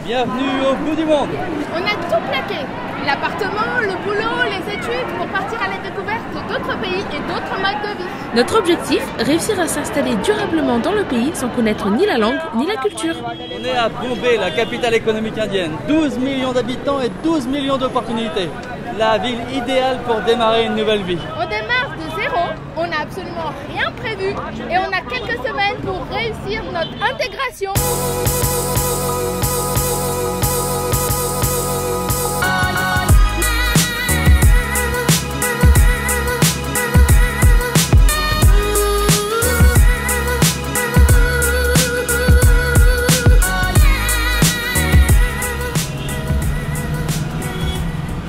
Bienvenue au bout du monde. On a tout plaqué. L'appartement, le boulot, les études pour partir à la découverte d'autres pays et d'autres modes de vie. Notre objectif, réussir à s'installer durablement dans le pays sans connaître ni la langue ni la culture. On est à Bombay, la capitale économique indienne. 12 millions d'habitants et 12 millions d'opportunités. La ville idéale pour démarrer une nouvelle vie. On démarre de zéro, on n'a absolument rien prévu et on a quelques semaines pour réussir notre intégration.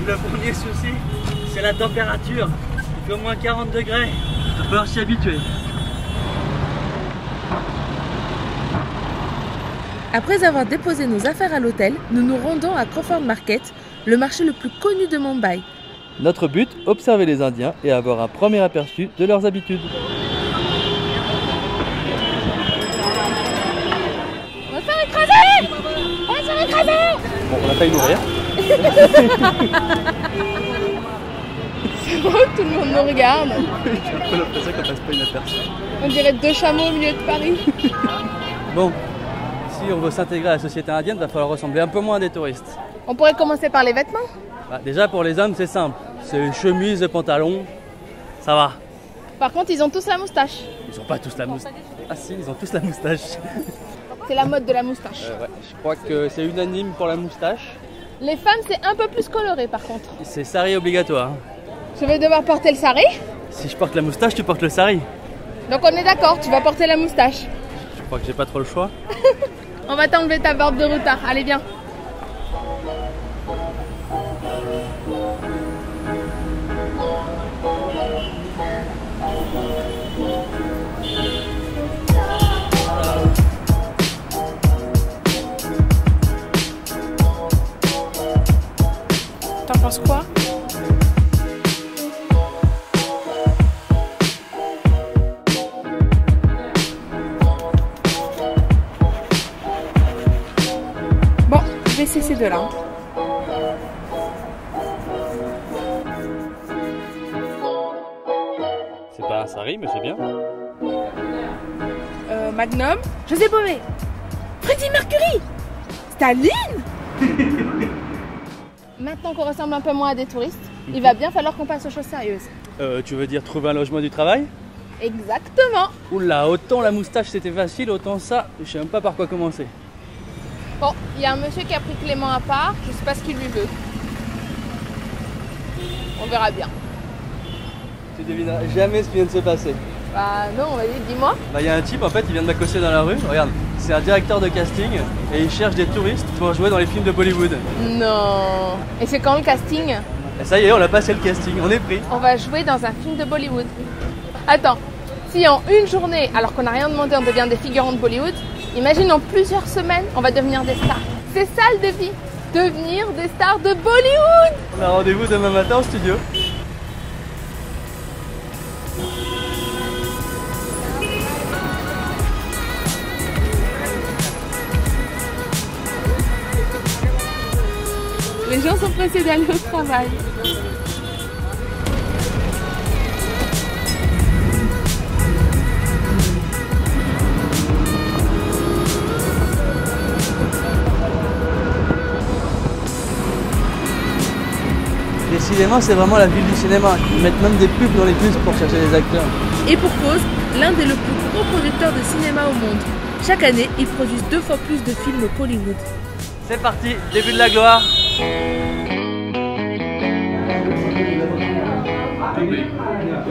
Le premier souci, c'est la température. Il fait au moins 40 degrés. Il va falloir s'y habituer. Après avoir déposé nos affaires à l'hôtel, nous nous rendons à Crawford Market, le marché le plus connu de Mumbai. Notre but, observer les Indiens et avoir un premier aperçu de leurs habitudes. On va se faire écraser! On va se faire écraser! Bon, on a failli mourir. C'est drôle, tout le monde nous regarde. J'ai un peu l'impression qu'on passe pas inaperçu. On dirait deux chameaux au milieu de Paris. Bon, si on veut s'intégrer à la société indienne, il va falloir ressembler un peu moins à des touristes. On pourrait commencer par les vêtements. Déjà pour les hommes, c'est simple. C'est chemise et pantalon, ça va. Par contre, ils ont tous la moustache. Ils ont pas tous la moustache. Ah si, ils ont tous la moustache. C'est la mode de la moustache. Ouais, je crois que c'est unanime pour la moustache. Les femmes, c'est un peu plus coloré par contre. C'est sari obligatoire. Je vais devoir porter le sari. Si je porte la moustache, tu portes le sari. Donc on est d'accord, tu vas porter la moustache. Je crois que j'ai pas trop le choix. On va t'enlever ta barbe de routard. Allez, viens. T'en penses quoi? Bon, je vais cesser de là. C'est pas un sari, mais c'est bien. Magnum, José Bové, Freddie Mercury, Staline. Maintenant qu'on ressemble un peu moins à des touristes, il va bien falloir qu'on passe aux choses sérieuses. Tu veux dire trouver un logement du travail? Exactement. Oula, autant la moustache c'était facile, autant ça, je sais même pas par quoi commencer. Bon, il y a un monsieur qui a pris Clément à part, je sais pas ce qu'il lui veut. On verra bien. Tu devineras jamais ce qui vient de se passer. Bah non, vas-y, dis-moi. Bah, y a un type en fait, il vient de m'accoster dans la rue, regarde, c'est un directeur de casting et il cherche des touristes pour jouer dans les films de Bollywood. Non. Et c'est quand le casting? Et ça y est, on a passé le casting, on est pris. On va jouer dans un film de Bollywood. Attends, si en une journée, alors qu'on n'a rien demandé, on devient des figurants de Bollywood, imagine en plusieurs semaines, on va devenir des stars. C'est ça le défi, devenir des stars de Bollywood. On a rendez-vous demain matin au studio. Les gens sont pressés d'aller au travail. Décidément, c'est vraiment la ville du cinéma. Ils mettent même des pubs dans les bus pour chercher des acteurs. Et pour cause, l'un des plus gros producteurs de cinéma au monde. Chaque année, ils produisent 2 fois plus de films qu'Hollywood. C'est parti, début de la gloire.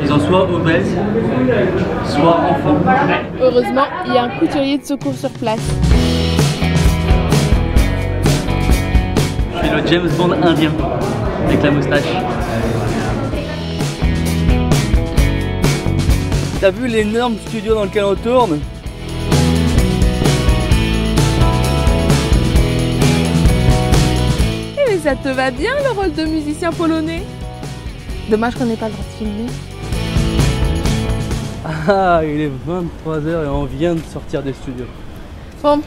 Ils sont soit obèses, soit enfants. Heureusement, il y a un couturier de secours sur place. Je suis le James Bond indien, avec la moustache. T'as vu l'énorme studio dans lequel on tourne? Et ça te va bien le rôle de musicien polonais? Dommage qu'on n'ait pas le droit de filmer. Ah, il est 23 h et on vient de sortir des studios. Bon,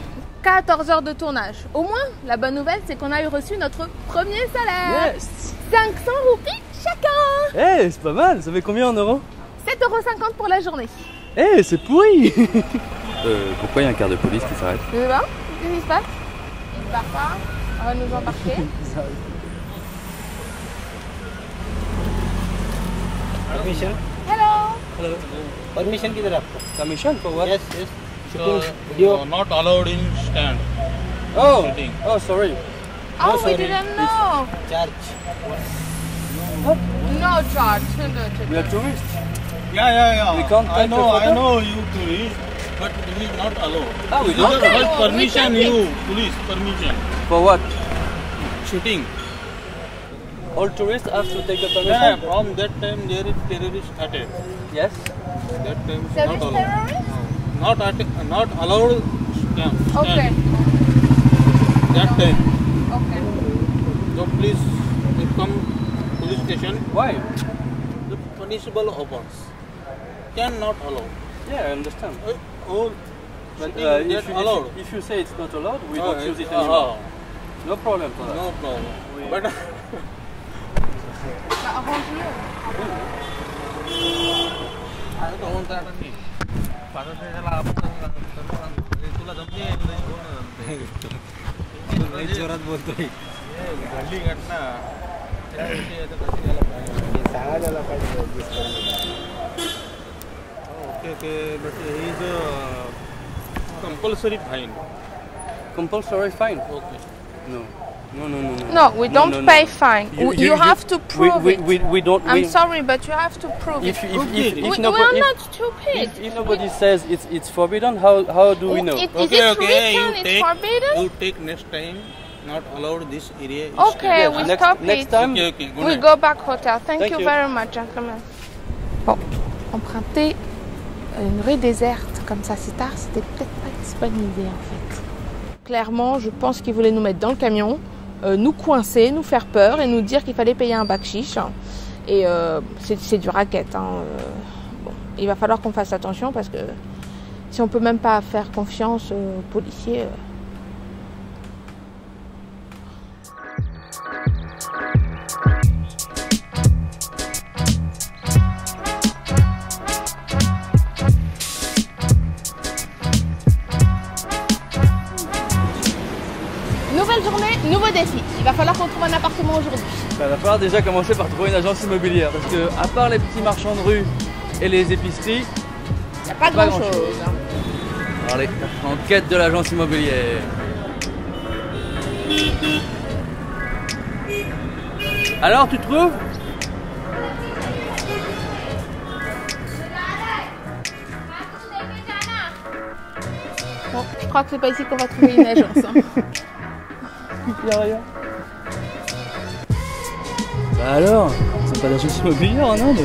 14 heures de tournage. Au moins, la bonne nouvelle, c'est qu'on a eu reçu notre premier salaire. Yes. 500 roupies chacun. Eh, c'est pas mal, ça fait combien en euros? 7,50 € pour la journée. Eh, c'est pourri. Pourquoi il y a un quart de police qui s'arrête? Tu veux voir? Qu'est-ce qui se passe? Il ne part pas. On va nous embarquer. Permission? Hello. Hello. Permission किधर आपको? Commission for what? Yes, yes. Shooting video. Not allowed in stand. Oh, Sitting. oh, sorry. Oh, we sorry. didn't know. Charge. No charge. We are tourists. Yeah. We can't I take know, a photo? I know you tourist, but it is not allowed. Ah, we This don't. is Okay, first we permission take you, police permission. For what? Shooting. All tourists have to take a Yeah, permission? from that time there is terrorist attack. Yes. That time is There not is allowed. terrorist? Not allowed stand. Okay. That time. Okay. So please you come police station. Why? The punishable offense cannot allow. Yeah, I understand. All But shooting get allowed. if you say it's not allowed, we don't use it anymore. No problem for that. No problem. Oui. But Bah, arrange-le. जोरात बोलतोय. घडली घटना त्याविषयी आता कशी यायला पाहिजे. सांगायला पाहिजे. Okay, but he is compulsory fine. Compulsory fine? Okay. No. No, we don't pay fine. You have to prove it. We don't. I'm sorry, but you have to prove If it. if We nobody, are not stupid. if nobody says it's forbidden, how do we know? Is it written it's forbidden? You take next time. Not allowed this area. is Okay, Yes, we next- stop next it. time. Okay, good We night. go back hotel. Thank Thank you you. very much, gentlemen. Bon, emprunter une rue déserte comme ça si tard, c'était peut-être pas une si bonne idée en fait. Clairement, je pense qu'ils voulaient nous mettre dans le camion, nous coincer, nous faire peur et nous dire qu'il fallait payer un bakshish. Et c'est du racket. Hein. Bon, il va falloir qu'on fasse attention parce que si on peut même pas faire confiance aux policiers. Nouvelle journée, nouveau défi. Il va falloir qu'on trouve un appartement aujourd'hui. Il va falloir déjà commencer par trouver une agence immobilière parce que à part les petits marchands de rue et les épiceries, Il n'y a pas Pas grand-chose. grand-chose. allez, en quête de l'agence immobilière. Alors, tu trouves? Bon, je crois que c'est pas ici qu'on va trouver une agence. Hein. Il n'y a rien. Bah alors, c'est pas d'agence immobilière en Inde?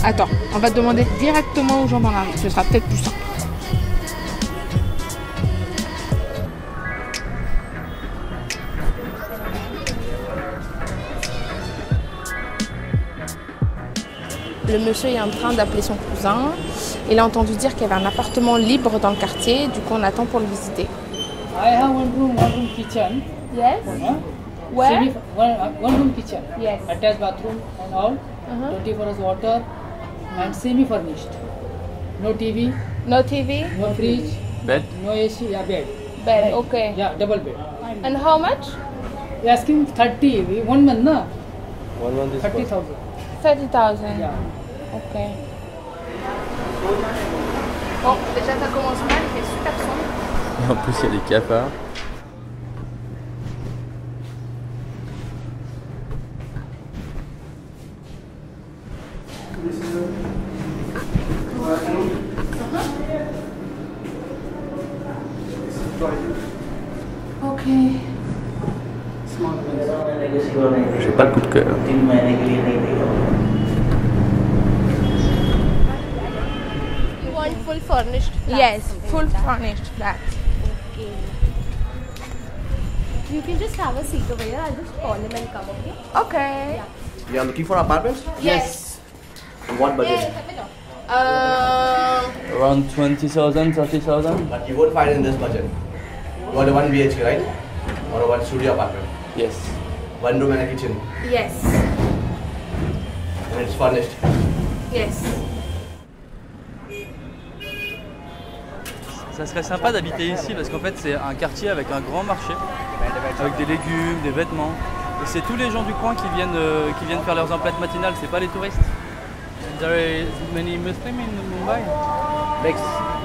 Attends, on va demander directement aux gens dans la rue. Ce sera peut-être plus simple. Le monsieur est en train d'appeler son cousin. Il a entendu dire qu'il y avait un appartement libre dans le quartier. Du coup, on attend pour le visiter. I have one room kitchen. Yes. Where? One room kitchen. Yes. Attached bathroom and all. 24 hours water and semi-furnished. No TV, No TV? no fridge, Bed? no AC, yeah, bed. Bed, okay. Yeah, double bed. And how much? You're asking 30, 1 month, na? 1 month is 30,000. 30,000. Yeah. Ok. Bon, déjà ça commence mal, il fait super sombre. En plus, il y a des cafards. Ok. J'ai pas le coup de cœur. You want full furnished flat? Yes, full furnished flat. Okay. You can just have a seat over here. I'll just call him and come, okay? Okay. You are looking for apartments? Yes. What budget? Um, Around 20,000, 30,000? But you won't find in this budget. You want a 1 BHK, right? Or a 1 studio apartment? Yes. 1 room and a kitchen. Yes. And it's furnished. Yes. Ça serait sympa d'habiter ici parce qu'en fait c'est un quartier avec un grand marché, avec des légumes, des vêtements. Et c'est tous les gens du coin qui viennent faire leurs emplettes matinales, c'est pas les touristes. There is many Muslims in Mumbai? Mix.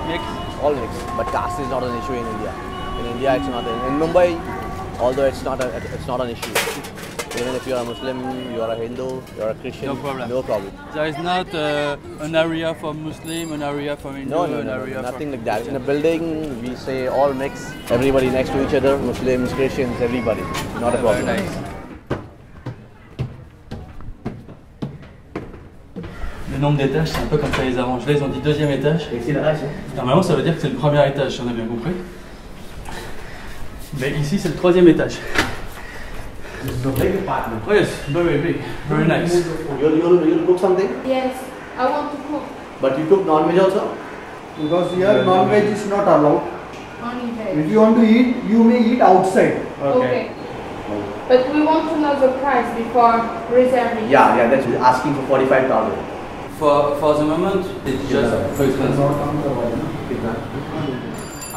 Mix. All mix. But caste is not an issue in India. In India it's not. In Mumbai, although it's not an issue. Even if you are a Muslim, you are a Hindu, you are a Christian, No problem. No problem. There is not an area for Muslim, an area for Hindu, No, an area nothing like that. In a building, we say all mix. Everybody next to each other, Muslims, Christians, everybody. Not a problem. Very nice. Le nombre d'étages, c'est un peu comme ça les arrange. Là, ils ont dit 2e étage. Normalement, ça veut dire que c'est le 1er étage, si on a bien compris. Mais ici, c'est le 3e étage. It's a big apartment. Oh yes, very big, very nice. You cook something? Yes. I want to cook. But you cook non-veg also? Because here non-veg is not allowed. Only veg. If you want to eat, you may eat outside. Okay. But we want to know the price before reserving. Yeah, that's asking for 45,000. For the moment, it's just very expensive.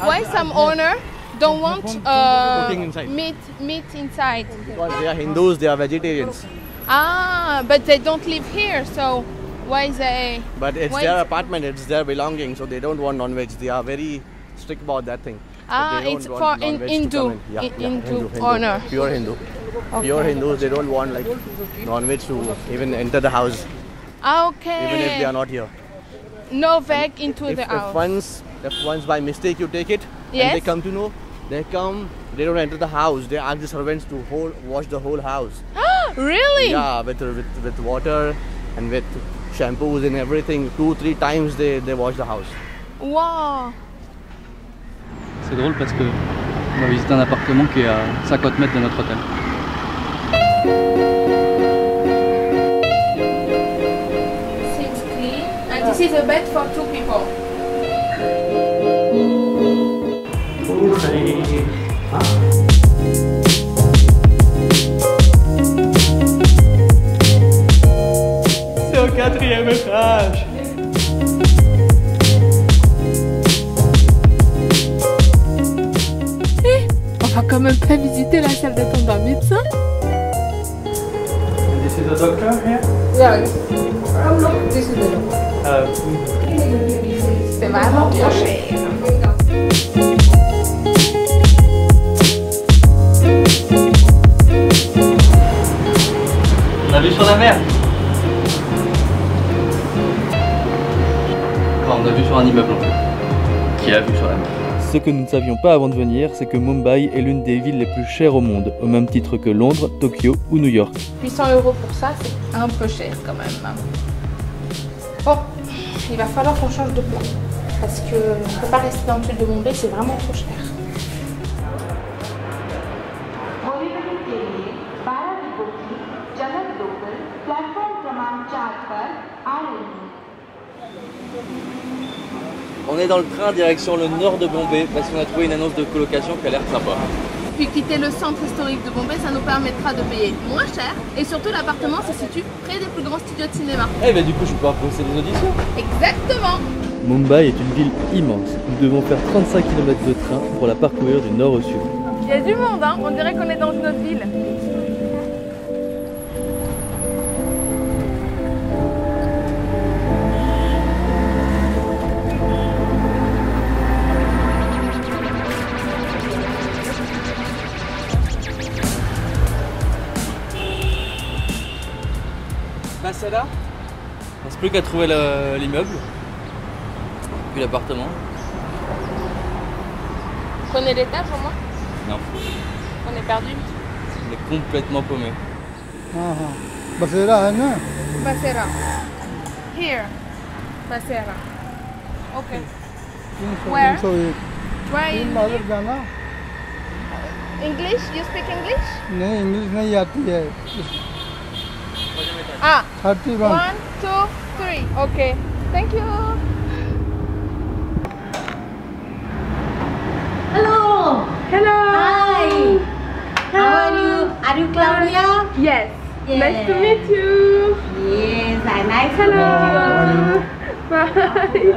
Why some owner don't want inside. meat inside? Because they are Hindus, they are vegetarians. Ah, but they don't live here, so why they? But it's their apartment, it's their belonging, so they don't want non-veg. They are very strict about that thing. Ah, They don't it's want for non-veg to Hindu, come in. Hindu Hindu. owner. Pure Hindu. Okay. Pure Hindus, they don't want like non-veg to even enter the house, Okay. even if they are not here. No veg into If, the house. if once by mistake you take it, Yes. and they come to know, they don't enter the house. They ask the servants to wash the whole house. Really? Yeah, with water and with shampoos and everything. 2-3 times they wash the house. Wow. C'est drôle parce que on va visiter un appartement qui est à 50 mètres de notre hôtel. Seems clean. And this is a bed for 2 people. C'est au 4e étage. On va quand même pas visiter la salle d'attente d'un médecin. This is the doctor here. Yes. Oh look, this is the doctor. C'est vraiment trop cher. On a vu sur la mer. Enfin, on a vu sur un immeuble en fait. Qui a vu sur la mer. Ce que nous ne savions pas avant de venir, c'est que Mumbai est l'une des villes les plus chères au monde, au même titre que Londres, Tokyo ou New York. 800 € pour ça, c'est un peu cher quand même. Bon, il va falloir qu'on change de plan. Parce que on ne peut pas rester dans le sud de Mumbai, c'est vraiment trop cher. On est dans le train direction le nord de Bombay parce qu'on a trouvé une annonce de colocation qui a l'air sympa. Puis quitter le centre historique de Bombay, ça nous permettra de payer moins cher. Et surtout, l'appartement se situe près des plus grands studios de cinéma. Eh ben du coup je vais pouvoir bosser des auditions. Exactement. Mumbai est une ville immense. Nous devons faire 35 km de train pour la parcourir du nord au sud. Il y a du monde, hein. On dirait qu'on est dans une autre ville. Ben c'est là. Il ne reste plus qu'à trouver l'immeuble. Puis l'appartement. Tu connais l'étage au moins? Non. On est perdu. On est complètement paumé. Basera है ना? Basera. Here. Basera. Okay. Where? Where in मालूम जाना? English? You speak English? नहीं इंग्लिश नहीं आती है. Ah. 31. 1, 2, 3. Okay. Thank you. Hello. Hello. Sonia? Yes. Yes. Nice to meet you. Yes, nice to Hello. Bye.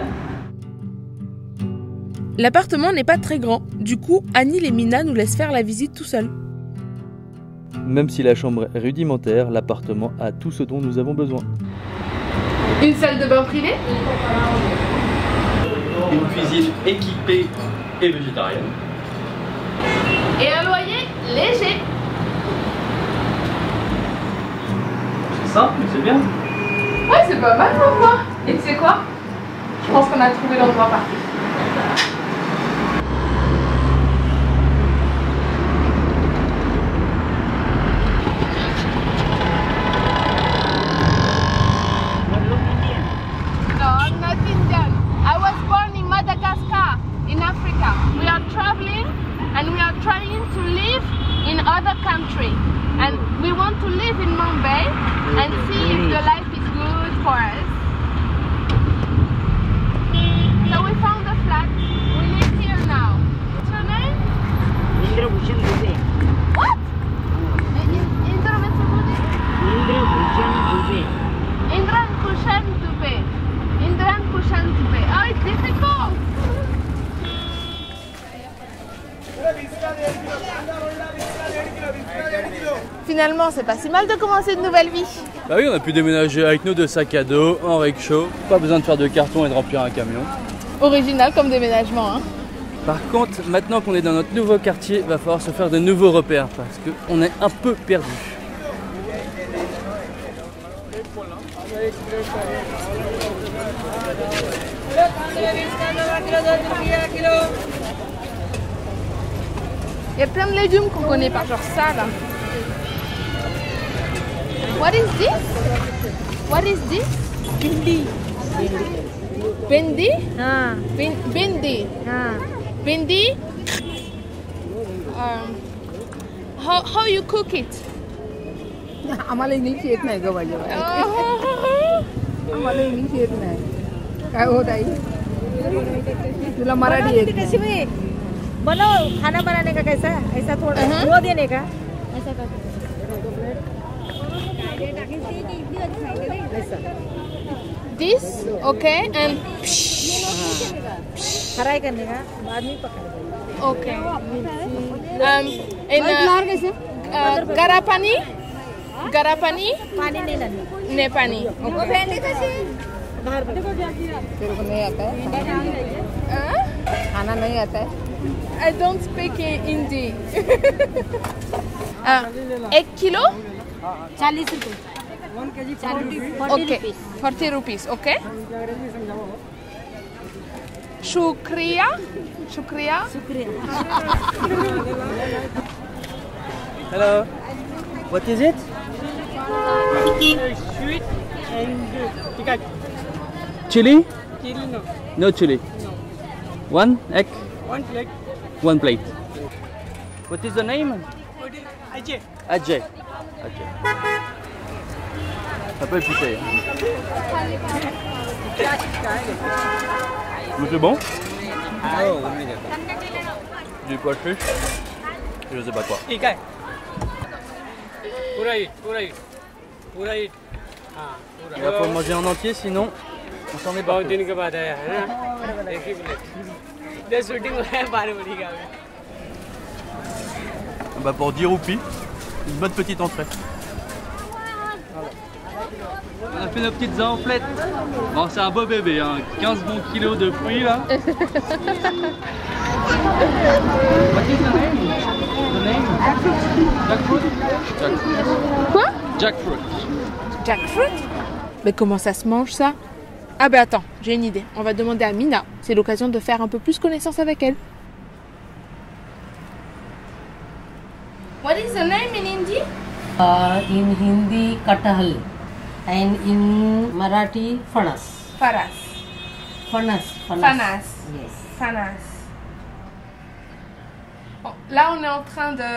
L'appartement n'est pas très grand, du coup Anil et Mina nous laissent faire la visite tout seuls. Même si la chambre est rudimentaire, l'appartement a tout ce dont nous avons besoin. Une salle de bain privée. Une cuisine équipée et végétarienne. Et un loyer léger. C'est simple, mais c'est bien. Ouais, c'est pas mal pour moi. Et tu sais quoi? Je pense qu'on a trouvé l'endroit parfait. No, I'm not Indian. I was born in Madagascar, in Africa. We are traveling and we are trying to live in other country. And we want to live in Mumbai and see if the life is good for us. So we found a flat. We live here now. What's your name? Indra Bhushan Dubey. What? Indra Dubey? Indra Bhushan Dubey. Indra Bhushan Dubey. Indra Bhushan Dubey. Oh, it's difficult. Finalement, c'est pas si mal de commencer une nouvelle vie. Bah oui, on a pu déménager avec nos 2 sacs à dos, en rickshaw. Pas besoin de faire de carton et de remplir un camion. Original comme déménagement, hein. Par contre, maintenant qu'on est dans notre nouveau quartier, va falloir se faire de nouveaux repères parce qu'on est un peu perdu. Il y a plein de légumes qu'on connaît pas, genre ça là. What is this? What is this? Bindi. Bendi? Ah. Bendi. Ah. Bendi? How you cook it? आम्हाला इंग्लिश येत नाही ग माझ्या आम्हाला इंग्लिश येत नाही काय होत आई तुला मराठी येत कैसे में बनाओ खाना बनाने का कैसा ऐसा थोड़ा वो देने का ऐसा कर This? Okay, and फ्राई करने का बाद में पकाना okay. Garapani? Garapani? पानी नहीं डालना Ne pani. वो भेंडी कैसे बाहर तेरे को नहीं आता है खाना नहीं आता है I don't speak Hindi. 1 kilo? 40 रुपए 1 kg 40 Okay, 40 rupees, okay? Shukriya? Shukriya? Hello. What is it? Sweet and tikka. Chili? Chili no. No chili. No. 1 egg, 1 plate. 1 plate. What is the name? Ajay. Ajay. Ajay. Ça peut épicé. Mais c'est bon? Du pois chiche. Je sais pas quoi. ठीक है पूरा ईट पूरा ईट हाँ Il va falloir manger en entier sinon on s'en est बहुत pas. दिन के बाद आया है ना एक ही प्लेट दे शूटिंग है 12 बजे का Bah pour 10 roupies, une bonne petite entrée. On a fait nos petites emplettes. Bon, c'est un beau bébé, hein. 15 bons kilos de fruits là. What is the name? The name? Jackfruit? Jackfruit. Quoi? Jackfruit. Jackfruit? Mais comment ça se mange ça? Ah ben attends, j'ai une idée. On va demander à Mina. C'est l'occasion de faire un peu plus connaissance avec elle. What is the name in Hindi? in Hindi kathal and in Marathi fanas Faras. fanas Fanas. yes Fanas. Bon, là, on est en train de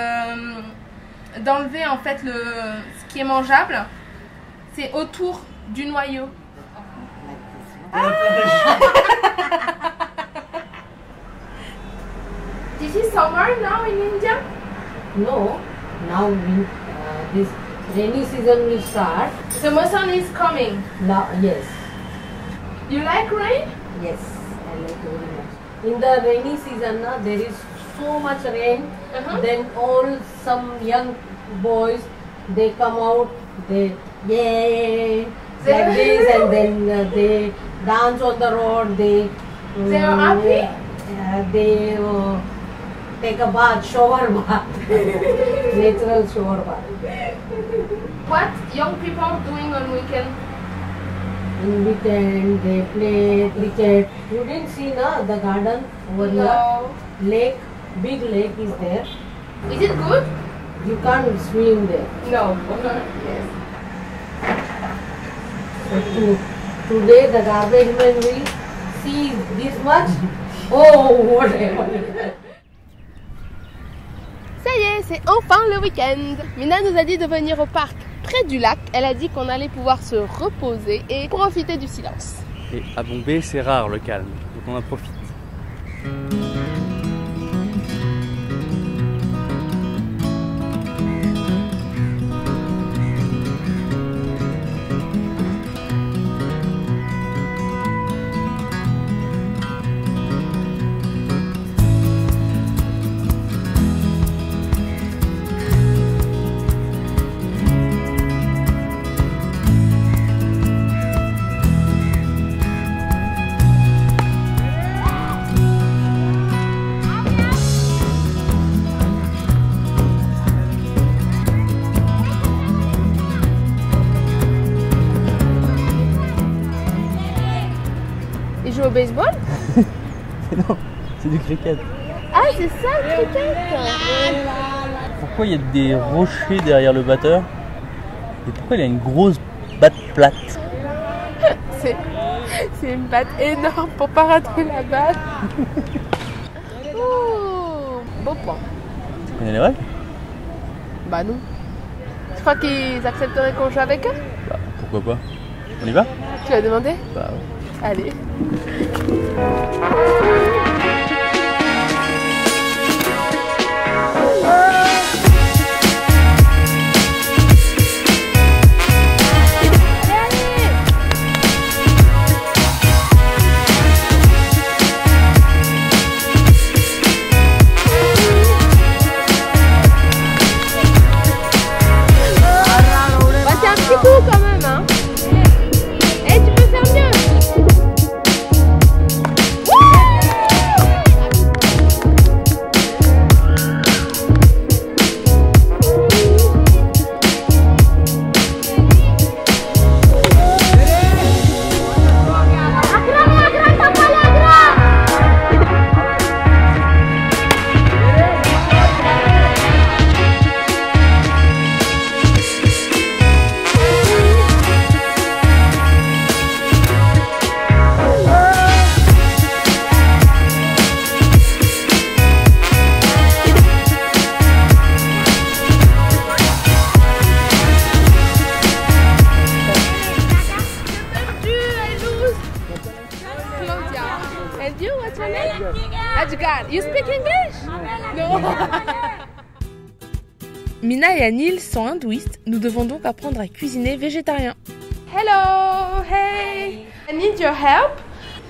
d'enlever en fait ce qui est mangeable. C'est autour du noyau. This is summer now in India? no now this rainy season will start. Summer sun is coming. Now, yes. You like rain? Yes, I like very much. In the rainy season, there is so much rain. Then some young boys, they come out, they yay like this, and then they dance on the road. They are happy. They take a bath, shower bath, natural shower bath. What young people are doing on weekend? In weekend, they play cricket. You didn't see the garden over here? Lake, big lake is there. Is it good? You can't swim there. No. Yes. So today the garbage man will see this much. Oh, whatever. Ça y est, c'est enfin le week-end. Mina nous a dit de venir au parc près du lac. Elle a dit qu'on allait pouvoir se reposer et profiter du silence. Et à Bombay, c'est rare le calme, donc on en profite. Il joue au baseball? Non, c'est du cricket. Ah, c'est ça le cricket? Pourquoi il y a des rochers derrière le batteur? Et pourquoi il a une grosse batte plate? C'est une batte énorme pour pas rater la batte. Ouh, beau point. Tu connais les règles? Bah non. Tu crois qu'ils accepteraient qu'on joue avec eux? Bah pourquoi pas? On y va? Tu l'as demandé? Bah ouais. Allez. Bah, c'est un petit coup quand même, hein. Eh, tu peux faire mieux. And you, what's your name? Adjgar. You speak English? No. Mina et Anil sont hindouistes, nous devons donc apprendre à cuisiner végétarien. Hello, hey. I need your help.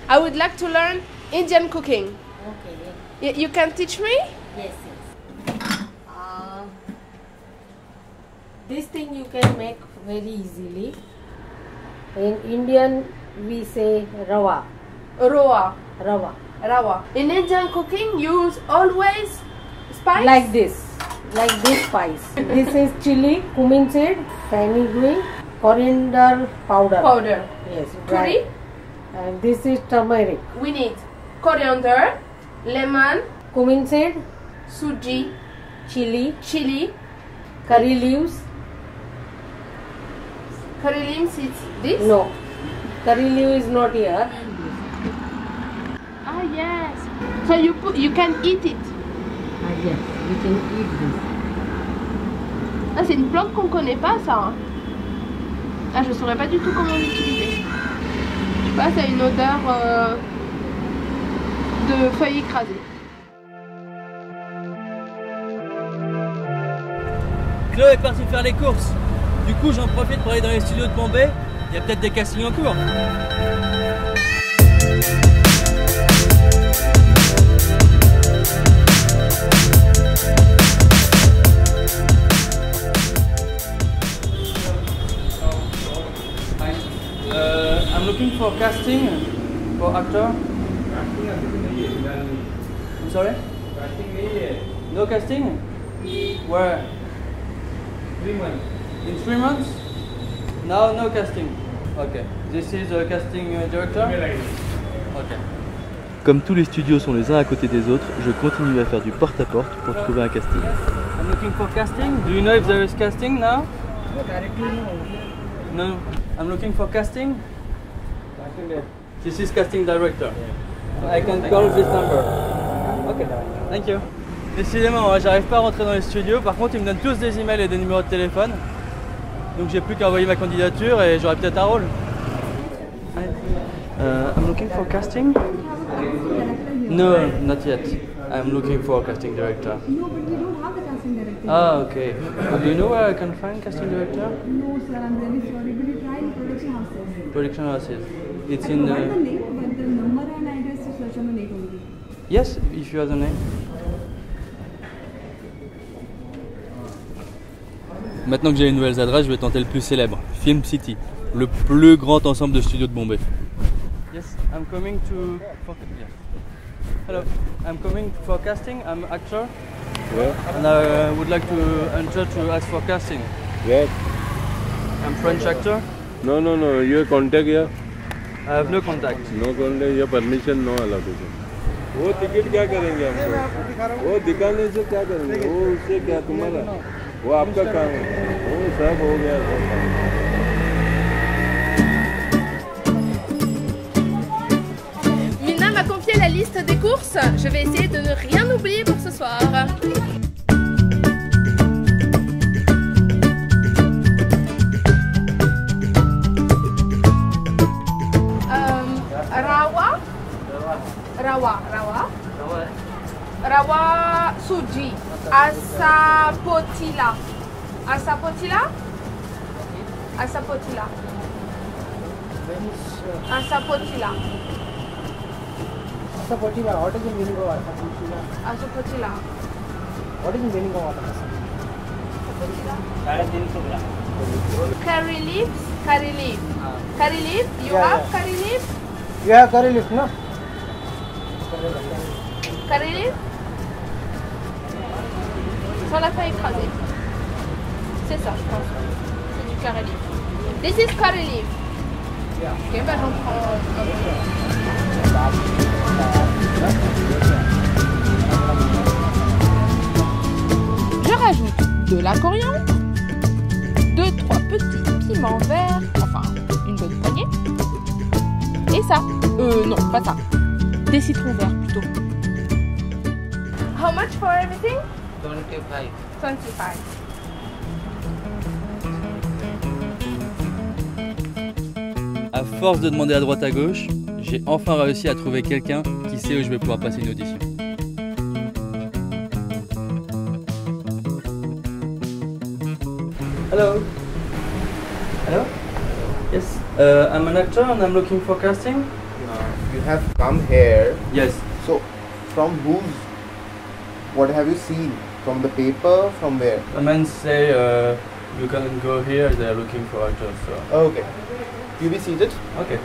I would like to learn Indian cooking. Okay. You can teach me? Yes. This thing you can make very easily. In Indian, we say rawa. Rawa. Rawa. Rawa. In Indian cooking, you use always spice? Like this spice. This is chili, cumin seed, fenugreek, coriander powder. Powder. Yes. Curry? And this is turmeric. We need coriander, lemon, cumin seed, suji, chili, curry leaves. Curry leaves is this? No. Curry leaf is not here. Ah yes. So you can eat it. Yes, you can eat this. Ah, c'est une plante qu'on connaît pas, ça. Hein. Ah, je saurais pas du tout comment l'utiliser. Je sais pas, ça a une odeur de feuilles écrasées. Chloé est partie faire les courses. Du coup, j'en profite pour aller dans les studios de Bombay. Il y a peut-être des castings en cours. I'm looking for casting for actor. I'm sorry? No casting? Where? 3 months. In 3 months? Now no casting. Okay. This is a casting director? Okay. Comme tous les studios sont les uns à côté des autres, je continue à faire du porte-à-porte pour trouver un casting. I'm looking for casting. Do you know if there is casting now? No. I'm looking for casting. This is casting director. I can call this number. Okay. Thank you. Décidément, j'arrive pas à rentrer dans les studios. Par contre, ils me donnent tous des emails et des numéros de téléphone. Donc j'ai plus qu'à envoyer ma candidature et j'aurai peut-être un rôle. I'm looking for casting. No, not yet. I'm looking for a casting director. No, but we don't have the casting director. Ah, okay. Do you know where I can find casting director? No, sir, I'm really sorry, but you try in production houses. Production houses. It's I in forgot the name, but the number and address is search on the net only. Yes, if you have the name. Maintenant que j'ai les nouvelles adresses, je vais tenter le plus célèbre, Film City, le plus grand ensemble de studios de Bombay. Yes, I'm coming to... Yeah. Hello, I'm coming for casting, I'm actor. Yeah. And I would like to enter to ask for casting. Yeah. I'm French actor. No, your contact here? I have no contact. No contact, your permission no allowed. वो टिकट क्या करेंगे हमको? वो दिखाने से क्या करेंगे? वो उससे क्या तुम्हारा? वो आपका काम है। वो सब हो गया। Mina m'a confié la liste des courses. Je vais essayer de ne rien oublier pour ce soir. Rawa Suji, Asapotila. Asapotila? Asapotila. Asapotila. Asapotila, what is the meaning of Asapotila? Asapotila. What is the meaning of Asapotila? Curry leaves, curry leaf. Curry leaf, you have curry leaf? You have curry leaf, no? Curry leaf? Sur la feuille écrasée. C'est ça, je pense. C'est du curry leaf. This is curry leaf. Ok, bah j'en prends un peu. Je rajoute de la coriandre, 2-3 petits piments verts, enfin une bonne poignée. Et ça, non, pas ça. Des citrons verts plutôt. How much for everything? 25. 25. À force de demander à droite à gauche, j'ai enfin réussi à trouver quelqu'un qui sait où je vais pouvoir passer une audition. Hello. Hello? Yes. I'm an actor and I'm looking for casting. You have come here. Yes. So, from whose? What have you seen? From the paper? From where? A man say you can go here. They're looking for actors. So. Okay. You be seated. Okay.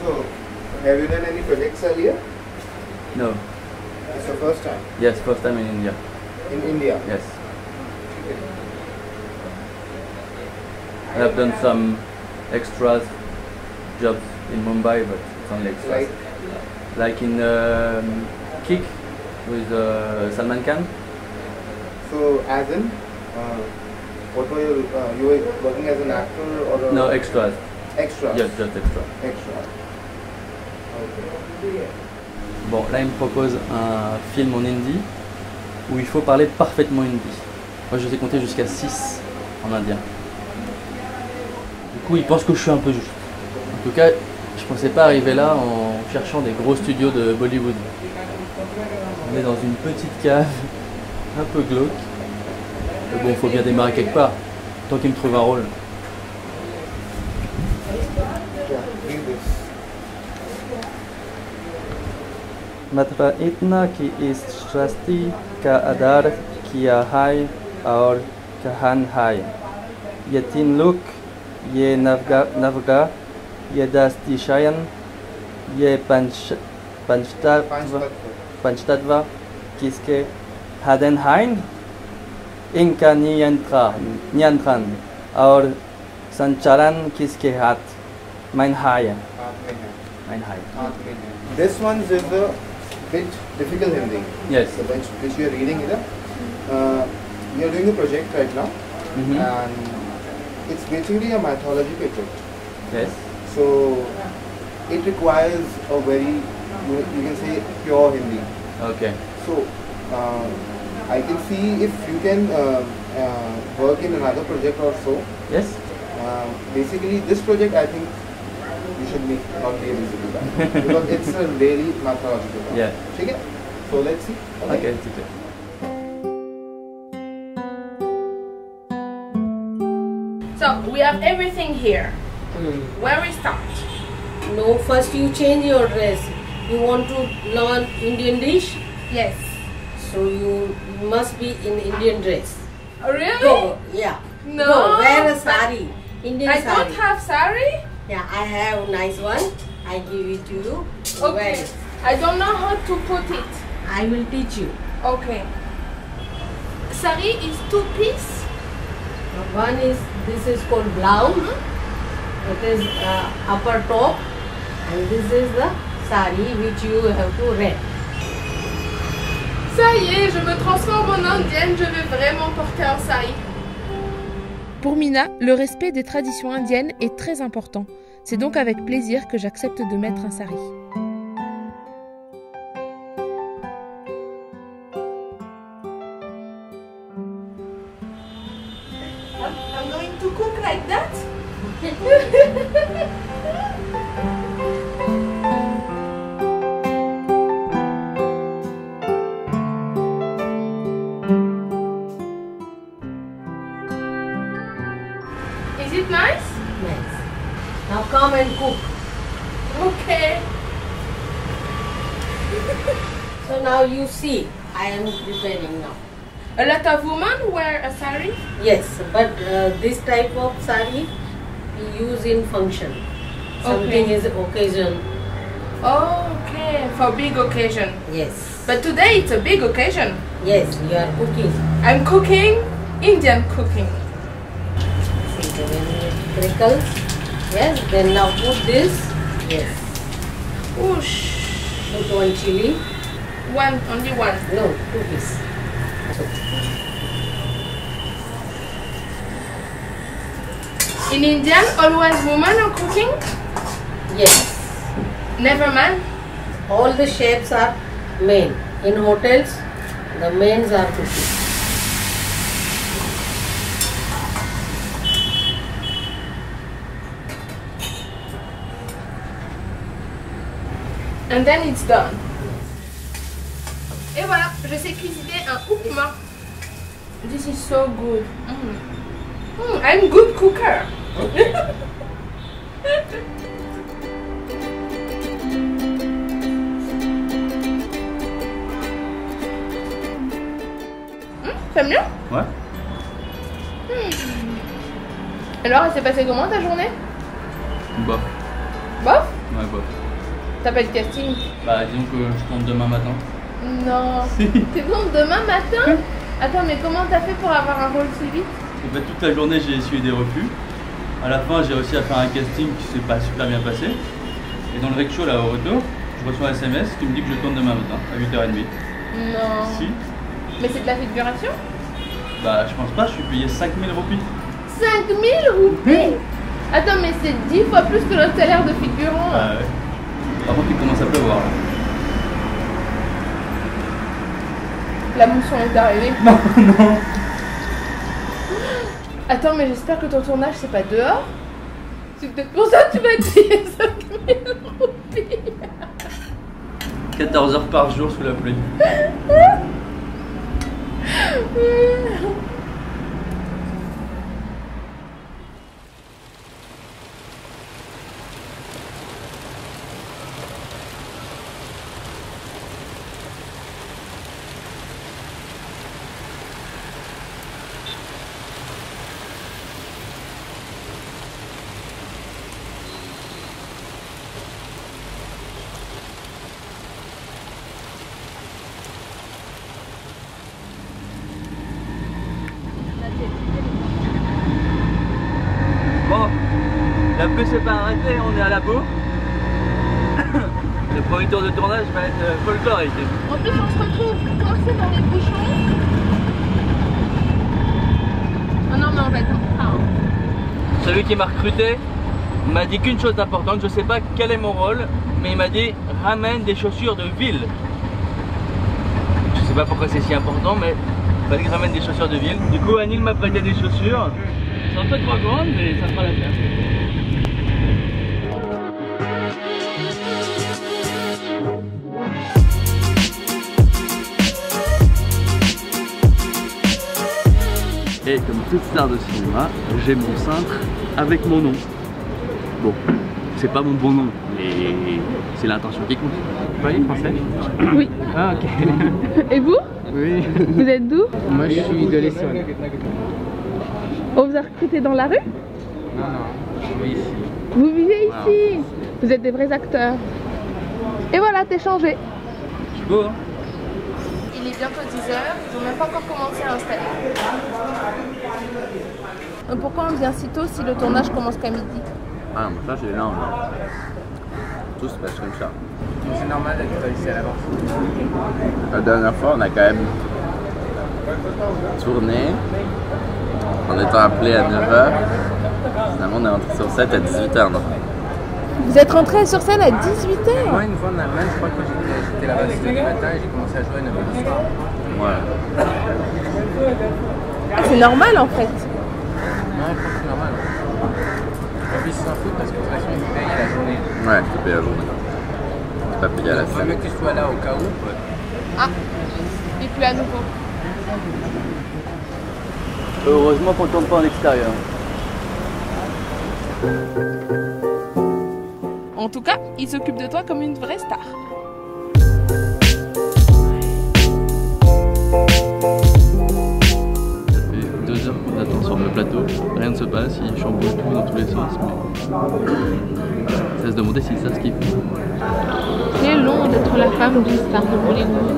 So, have you done any projects earlier? No. It's your first time. Yes, first time in India. In India. Yes. I have done some extras jobs in Mumbai, but it's only extras. Like in Kick with Salman Khan. So, as in, what were you were working as an actor or? No, extras. Extras. Yes, just extra. Extra. Okay. Bon, là il me propose un film en hindi où il faut parler parfaitement hindi. Moi je sais compter jusqu'à 6 en indien. Du coup il pense que je suis un peu juste. En tout cas, je pensais pas arriver là en cherchant des gros studios de Bollywood. On est dans une petite cave, un peu glauque. Mais bon, faut bien démarrer quelque part, tant qu'il me trouve un rôle. Matra itna ki ist shasti ka adar kia hai aur kahan hai. Yetin luk ye navga ye dasti shayan ye panchtadva kiske haden hain inka nyantran aur sancharan kiske hat mein hai. This one is a bit difficult Hindi. Yes. So which you are reading here. You are doing a project right now, and it's basically a mythology project. Yes. So it requires a very, you can say, pure Hindi. Okay. So I can see if you can work in another project or so. Yes. Basically, this project I think you should not be able to do that because it's a really mythological one. Yeah. Okay? So let's see. Okay, it's okay. So we have everything here. Where we start? No, first you change your dress. You want to learn Indian dish? Yes. So you must be in Indian dress. Really? Go, yeah. No. Go, wear a sari. Indian I sari. don't have sari? Yeah, I have a nice one. I give it to you. Wear Okay. it. I don't know how to put it. I will teach you. Okay. Sari is 2-piece. One is, this is called blouse. It is upper top. And this is the sari which you have to wear. Ça y est, je me transforme en indienne, je vais vraiment porter un sari. Pour Mina, le respect des traditions indiennes est très important. C'est donc avec plaisir que j'accepte de mettre un sari. I'm going to cook like that? Is it nice? Nice. Now come and cook. Okay. So now you see, I am preparing now. A lot of women wear a sari? Yes, but this type of sari we use in function. Something is occasion. Okay, for big occasion. Yes. But today it's a big occasion. Yes, you are cooking. I'm cooking Indian cooking. See, when it crinkles. Yes, then now put this. Yes. Whoosh. Put one chili. One, only one. No, 2 pieces. In Indian, always women are cooking? Yes. Never man? All the chefs are men. In hotels, the men are cooking. And then it's done. Et voilà, je sais cuisiner un upma. This is so good. I'm good cooker. T'aimes bien? Ouais. Alors, elle s'est passée comment ta journée? Bof. Bof? Ouais, bof. T'as pas de casting? Bah, disons que je tourne demain matin. Non. T'es bon demain matin? Attends, mais comment t'as fait pour avoir un rôle si vite? En fait, toute la journée, j'ai essuyé des refus. À la fin, j'ai réussi à faire un casting qui s'est pas super bien passé. Et dans le rickshaw, là, au retour, je reçois un SMS qui me dit que je tourne demain matin, à 8h30. Non. Si. Mais c'est de la figuration? Bah, je pense pas, je suis payé 5000 roupies. 5000 roupies? Attends, mais c'est 10 fois plus que notre salaire de figurant. Ah ouais. Par contre, il commence à pleuvoir là. La mousson est arrivée. Non, non. Attends, mais j'espère que ton tournage c'est pas dehors. C'est peut-être pour ça que tu vas te payer 5000 roupies. 14h par jour sous la pluie. Bon, la pluie s'est pas arrêtée, on est à la bourre. Le premier tour de tournage va être folklorique. En plus, on se retrouve coincé dans les bouchons. Ah non, mais on va être en train. Celui qui m'a recruté m'a dit qu'une chose d'importante, je sais pas quel est mon rôle, mais il m'a dit ramène des chaussures de ville. Je sais pas pourquoi c'est si important, mais il fallait que je ramène des chaussures de ville. Du coup, Anil m'a prêté des chaussures. C'est un peu trop grande, mais ça fera l'affaire. Et comme toute star de cinéma, j'ai mon cintre avec mon nom. Bon, c'est pas mon bon nom, mais c'est l'intention qui compte. Vous parlez français? Oui. Ah ok. Et vous? Oui. Vous êtes d'où? Moi je suis de l'Essonne. On vous a recruté dans la rue? Non, non, je vis ici. Vous vivez ici? Vous êtes des vrais acteurs. Et voilà, t'es changé. Je suis beau, hein? Il est bientôt 10 h, ils n'ont même pas encore commencé à installer. Pourquoi on vient si tôt si le tournage commence qu'à midi? Ah non, mais ça c'est énorme. Tout se passe comme ça. C'est normal d'être ici à l'avance. La dernière fois, on a quand même tourné en étant appelé à 9 h. Finalement, on est rentré sur set à 18 h, non? Vous êtes rentré sur scène à 18 h? Moi, une fois en Allemagne, je crois que j'étais là-bas à 6 h du matin et j'ai commencé à jouer à 9 h du soir. Ouais. C'est normal en fait. Non, je pense que c'est normal. Je vis sans foot parce que de toute façon, ils payent à la journée. Ouais, tu payes à la journée. Tu pas payé à la scène. scène. Il vaut mieux que tu sois là au cas où. Ah, et puis à nouveau. Heureusement qu'on tourne pas en extérieur. En tout cas, il s'occupe de toi comme une vraie star. Ça fait 2 heures qu'on attend sur le plateau, rien ne se passe, ils chamboulent tout dans tous les sens, mais ça se demander s'ils savent ce qu'ils font. C'est long d'être la femme d'une star de Bollywood.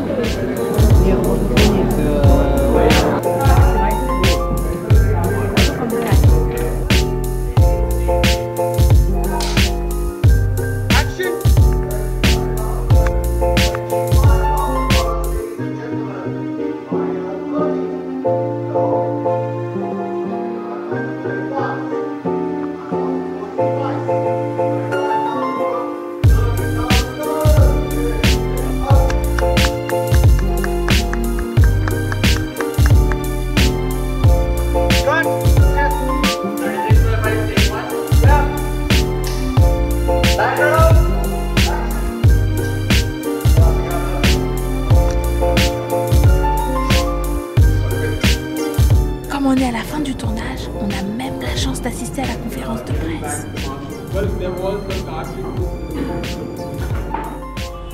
Comme on est à la fin du tournage, on a même la chance d'assister à la conférence de presse.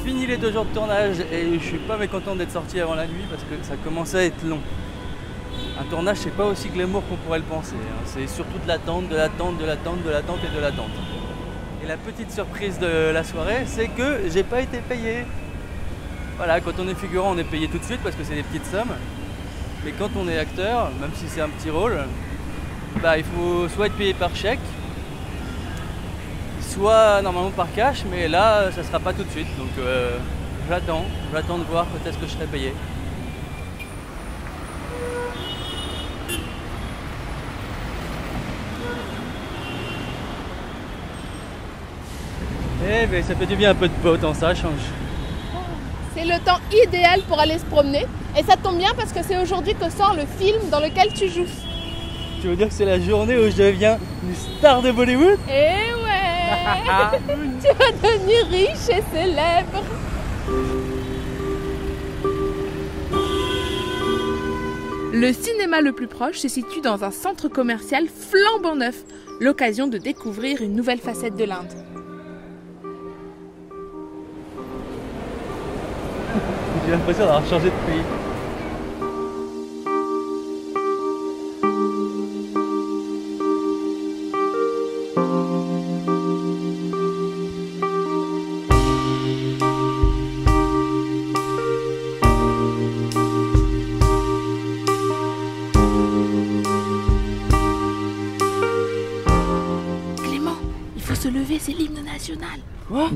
Fini les 2 jours de tournage et je suis pas mécontent d'être sorti avant la nuit parce que ça commençait à être long. Un tournage c'est pas aussi glamour qu'on pourrait le penser, hein. C'est surtout de l'attente, de l'attente, de l'attente, de l'attente et de l'attente. Et la petite surprise de la soirée, c'est que j'ai pas été payé. Voilà, quand on est figurant, on est payé tout de suite parce que c'est des petites sommes. Mais quand on est acteur, même si c'est un petit rôle, bah, il faut soit être payé par chèque, soit normalement par cash, mais là ça sera pas tout de suite. Donc j'attends de voir quand est-ce que je serai payé. Eh ben ça fait du bien un peu de beau temps, ça change. C'est le temps idéal pour aller se promener. Et ça tombe bien parce que c'est aujourd'hui que sort le film dans lequel tu joues. Tu veux dire que c'est la journée où je deviens une star de Bollywood? Eh ouais. Tu vas devenir riche et célèbre. Le cinéma le plus proche se situe dans un centre commercial flambant neuf, l'occasion de découvrir une nouvelle facette de l'Inde. J'ai l'impression d'avoir changé de pays. Clément, il faut se lever, c'est l'hymne national. Quoi?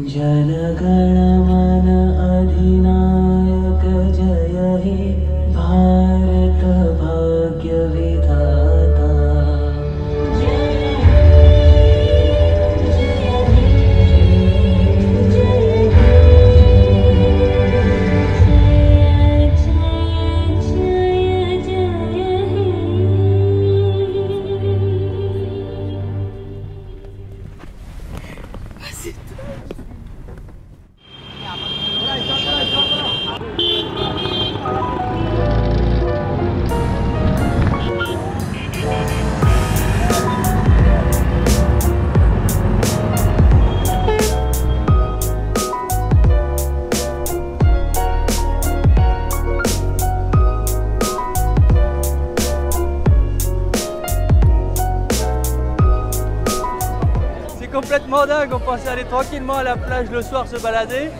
Complètement dingue, on pensait aller tranquillement à la plage le soir se balader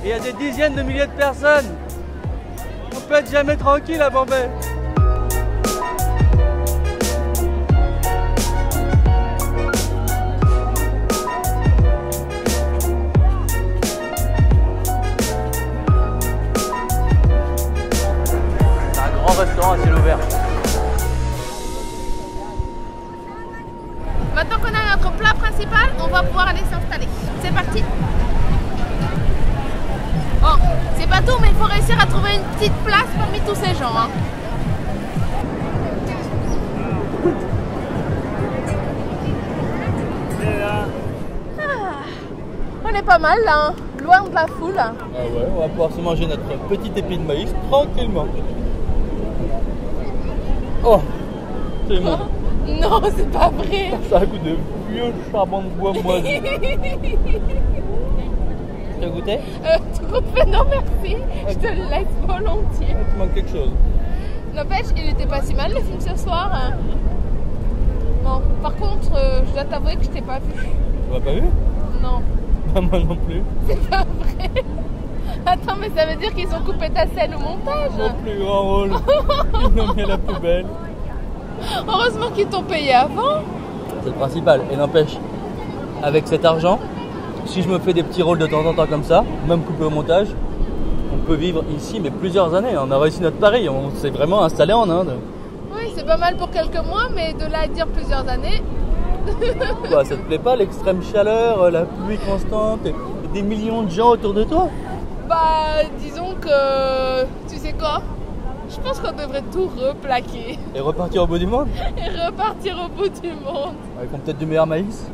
et il y a des dizaines de milliers de personnes. On peut être jamais tranquille à Bombay. C'est un grand restaurant à ciel ouvert. Maintenant qu'on a notre plat principal, on va pouvoir aller s'installer. C'est parti. Bon, c'est pas tout, mais il faut réussir à trouver une petite place parmi tous ces gens. Hein. On est pas mal là, hein. Loin de la foule. Ah ouais, on va pouvoir se manger notre petit épi de maïs tranquillement. Oh, c'est bon. Non, c'est pas vrai. Ça a un goût de vieux charbon de bois moisi. Tu as goûté? Trop fait, non merci. Je te le laisse volontiers. Il manque quelque chose. N'empêche, il était pas si mal le film ce soir. Hein. Bon, par contre, je dois t'avouer que je t'ai pas vu. Tu m'as pas vu? Non. Pas moi non plus. C'est pas vrai. Attends, mais ça veut dire qu'ils ont coupé ta scène au montage? Mon plus grand rôle. Ils l'ont mis à la poubelle. Heureusement qu'ils t'ont payé avant. C'est le principal. Et n'empêche, avec cet argent, si je me fais des petits rôles de temps en temps comme ça, même coupé au montage, on peut vivre ici mais plusieurs années. On a réussi notre pari, on s'est vraiment installé en Inde. Oui, c'est pas mal pour quelques mois, mais de là à dire plusieurs années. Quoi, ça te plaît pas l'extrême chaleur, la pluie constante et des millions de gens autour de toi? Bah, disons que... Tu sais quoi? Je pense qu'on devrait tout replaquer. Et repartir au bout du monde? Et repartir au bout du monde. Avec peut-être du meilleur maïs.